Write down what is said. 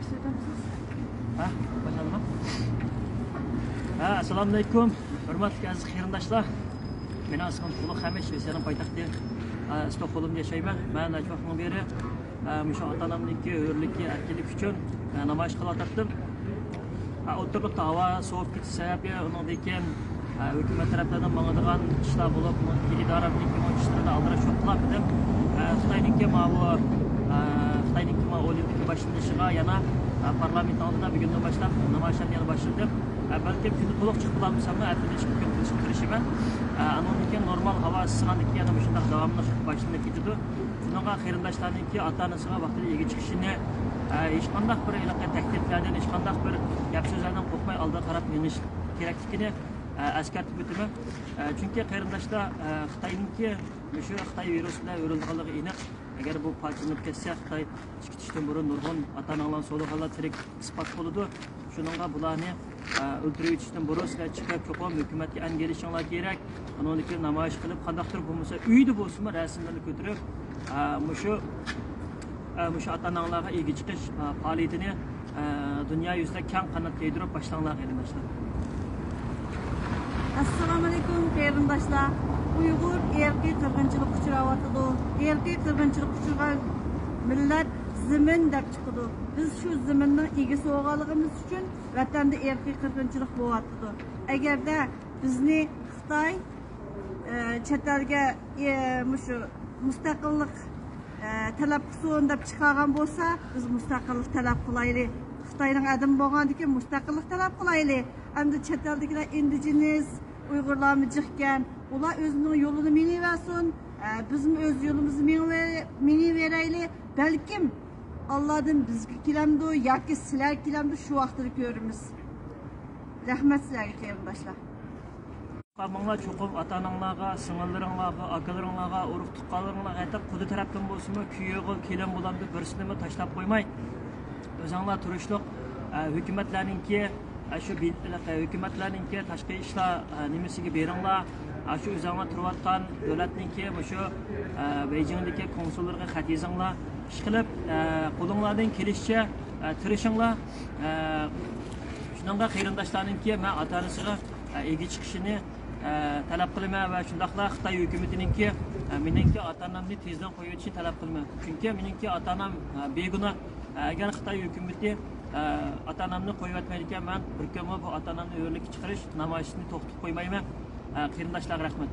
Ha, başlayalım mı? Assalamualaikum, hurmatli aziz qarindoshlar. Men Asqan Qulluq Hamish, Rossiyaning poytaxti Stokgolmda yashayman. Men necha vaqtdan beri mushu ota-onamniki hurligi, erkinlik uchun namoyish qilayotdim. O'tirlikda havo sovib ketishi sababli undan keyin hukumat taraflaridan mangadigan ishlar bo'lib, idoramniki ishlarni aldirash yo'qlabdim. Xitoyniki olimpika başlanışına yana parlament aldığında bir günden başlap namoyishlarni yana başladım. Belki günü to'liq chiqib qolamsam, ertaga chiqib kirishman. Andan keyin normal havo issigandan yana shunday davomli boshlanib ketadi. Bunga qarindoshlarniki ota-onasiga vaqtida ega chiqishini hech qanday bir takliflardan, hech qanday bir gap so'zlardan qo'rqmay oldiga qarab menish kerakligini eskartib o'taman. Chunki qarindoshlar Xitoyniki shu Xitoy virusi bilan o'rilganligi aniq. Eğer bu parçalanıp kesse Xitoy chiqishdan burun nurg'un ota-onalar so'liqlar tirik isbot bo'ladi. Shuningga bularni o'ldirib yetishdan burun sizlar chiqib cho'qim hukumatga angelishinglar kerak. Undan keyin namoyish qilib, qandaqdir bo'lmasa uyda bo'lsinmi rasmlarni ko'tarib, mushu ota-onalarga ega chiqish faoliyatini dunyo yuzida keng qanot yaydirib boshlanglar qarindoshlar. Assalomu alaykum qarindoshlar. Uyghur erki qirg'inchilik uchrayotdi. Erki qirg'inchilik uchragan millat zimin deb chiqdi. Biz shu ziminning egasi bo'lganligimiz uchun vatanda erki qirg'inchilik bo'lyapti. Agarda bizni Xitoy chet elga mushu mustaqillik talab qilsin deb chiqargan bo'lsa, biz mustaqillik talab qilaylik. Xitoyning adam bo'lgandan keyin mustaqillik talab qilaylik. Endi chet eldagilar indigenes Uyg'urlarni jiqgan, ular o'zining yo'lini meniversin, biz o'z yo'limizni meniveraylik. Balkim Allohdan bizga kelamdi yoki sizlar kelamdi, shu vaqtda ko'ramiz. Rahmat sizlarga qarindoshlar. Qarmanglar cho'qib ota-onalarga, sing'illaringlarga, akalaringlarga, urug' tuqqanlaringlarga aytib, qudi tarafdan bo'lsinmi, kuyovga kelam bo'lam deb birsini tashlab qo'ymay, o'zinglar turishliq hukumatlarningki şu hükümetlerninki tashqi ishlar nimasiga beringlar. Şu o'zinglar turayotgan davlatninki şu Beijingdagi konsullarga xat yozinglar. Ish qilib qo'linglardan kelishicha tirishinglar. Shuningga qarindoshlarninki men ota-onasiga ega chiqishini talab qilaman va shundaqla Xitoy hukumatiningki meningki ota-onamni tezdan qo'yib o'tishini talab qilaman. Chunki meningki ota-onam begunoh. Agar Xitoy hukumati ota-onamni qo'yib o'tmaydigan, men bir kun bu ota-onamni yo'lga chiqarish namoyishini to'xtatib qo'ymayman. Qarindoshlar rahmat.